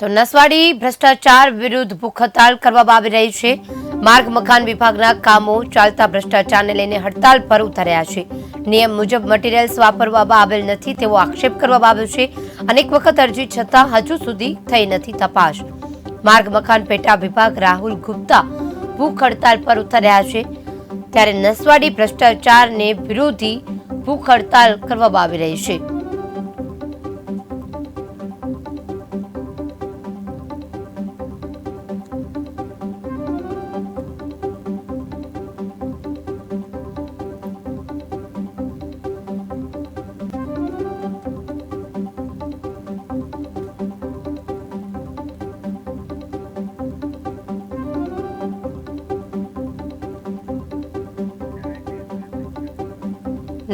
તો નસવાડી ભ્રષ્ટાચાર વિરુદ્ધ ભૂખ હડતાલ કરવામાં આવી રહી છે। માર્ગ મકાન વિભાગના કામો ચાલતા ભ્રષ્ટાચારને લઈને હડતાલ પર ઉતર્યા છે। નિયમ મુજબ મટીરીયલ્સ વાપરવામાં આવેલ નથી તેવો આક્ષેપ કરવામાં આવ્યો છે। અનેક વખત અરજી છતાં હજુ સુધી થઈ નથી તપાસ। માર્ગ મકાન પેટા વિભાગ રાહુલ ગુપ્તા ભૂખ હડતાલ પર ઉતર્યા છે, ત્યારે નસવાડી ભ્રષ્ટાચારને વિરોધી ભૂખ હડતાલ કરવામાં આવી રહી છે।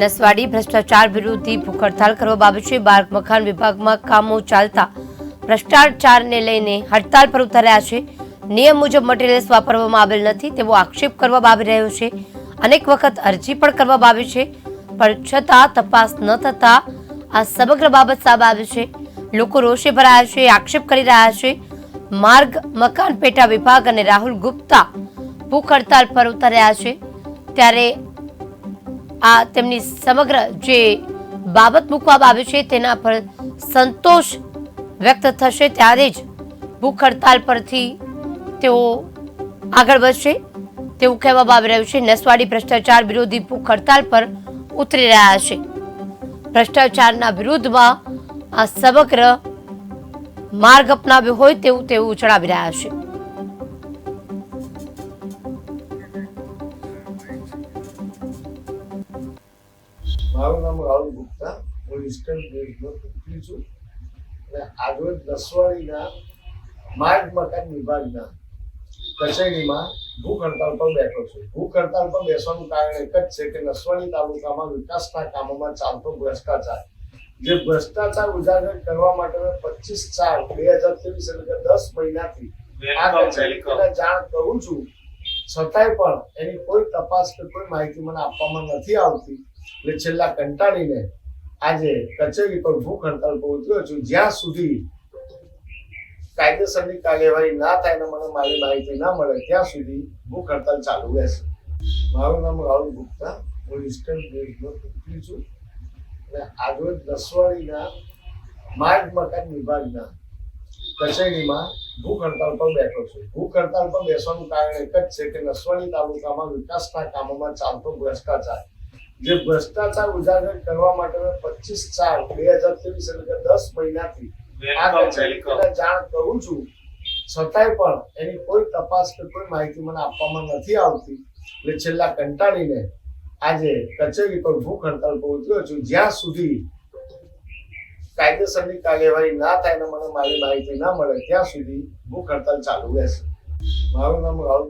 નસવાડી ભ્રષ્ટાચાર વિરોધી ભૂખ હડતાલ કરવામાં આવી છે। માર્ગ મકાન વિભાગમાં કામો ચાલતા ભ્રષ્ટાચારને લઈને હડતાલ પર ઉતર્યા છે। નિયમ મુજબ મટીરીયલ્સ વાપરવામાં આવેલ નથી તેવો આક્ષેપ કરવામાં આવી રહ્યો છે। અનેક વખત અરજી પણ કરવામાં આવી છે, પણ છતાં તપાસ ન થતા આ સમગ્ર બાબત સામે આવી છે। લોકો રોષે ભરાયા છે, આક્ષેપ કરી રહ્યા છે। માર્ગ મકાન પેટા વિભાગ અને રાહુલ ગુપ્તા ભૂખ હડતાલ પર ઉતર્યા છે, ત્યારે આ તેમની સમગ્ર જે બાબત મૂકવામાં આવી છે તેના પર સંતોષ વ્યક્ત થશે ત્યારે જ ભૂખ હડતાલ પરથી તેઓ આગળ વધશે તેવું કહેવામાં આવી રહ્યું છે। નસવાડી ભ્રષ્ટાચાર વિરોધી ભૂખ હડતાલ પર ઉતરી રહ્યા છે। ભ્રષ્ટાચારના વિરુદ્ધમાં આ સમગ્ર માર્ગ અપનાવ્યો હોય તેવું તેઓ જણાવી રહ્યા છે। મારું નામ રાહુલ ગુપ્તા, હું ઈસ્ટર્ન રેન્જનો મંત્રી છું અને આજરોજ નસવાડીના માર્ગ મકાન વિભાગના કચેરીમાં ભૂખ હડતાલ પર બેઠો છું। ભૂખ હડતાલ પર બેસવાનું કારણ એક જ છે કે નસવાડી તાલુકામાં વિકાસના કામોમાં ચાલતો ભ્રષ્ટાચાર, જે ભ્રષ્ટાચાર ઉજાગર કરવા માટે 25/4/2023 એટલે કે 10 મહિનાથી આ કચેરીને જાણ કરું છું, છતાંય પણ એની કોઈ તપાસ કે કોઈ માહિતી મને આપવામાં નથી આવતી। એટલે છેલ્લા કંટાળીને આજે કચેરી પર ભૂખ હડતાલ પર ઉતર્યો છું। જ્યાં સુધી કાયદેસરની કાર્યવાહી ના થાય ને મને મારી માહિતી ના મળે ત્યાં સુધી ભૂખ હડતાલ ચાલુ રહેશે। મારું નામ રાહુલ ગુપ્તા, હું ઈસ્ટર્ન રેન્જનો મંત્રી છું અને આજરોજ નસવાડીના માર્ગ મકાન વિભાગના કચેરીમાં ભૂખ હડતાલ પર બેઠો છું। ભૂખ હડતાલ પર બેસવાનું કારણ એક જ છે કે નસવાડી તાલુકામાં વિકાસના કામોમાં ચાલતો ભ્રષ્ટાચાર, જે ભ્રષ્ટાચાર ઉજાગર કરવા માટે 25/4/2023 એટલે કે 10 મહિનાથી આ કચેરીને જાણ કરું છું, છતાંય પણ એની કોઈ તપાસ કે કોઈ માહિતી મને આપવામાં નથી આવતી। એટલે છેલ્લા કંટાળીને આજે કચેરી પર ભૂખ હડતાલ પર ઉતર્યો છું। જ્યાં સુધી કાયદેસરની કાર્યવાહી ના થાય ને મને મારી માહિતી ના મળે ત્યાં સુધી ભૂખ હડતાલ ચાલુ રહેશે। મારું નામ રાહુલ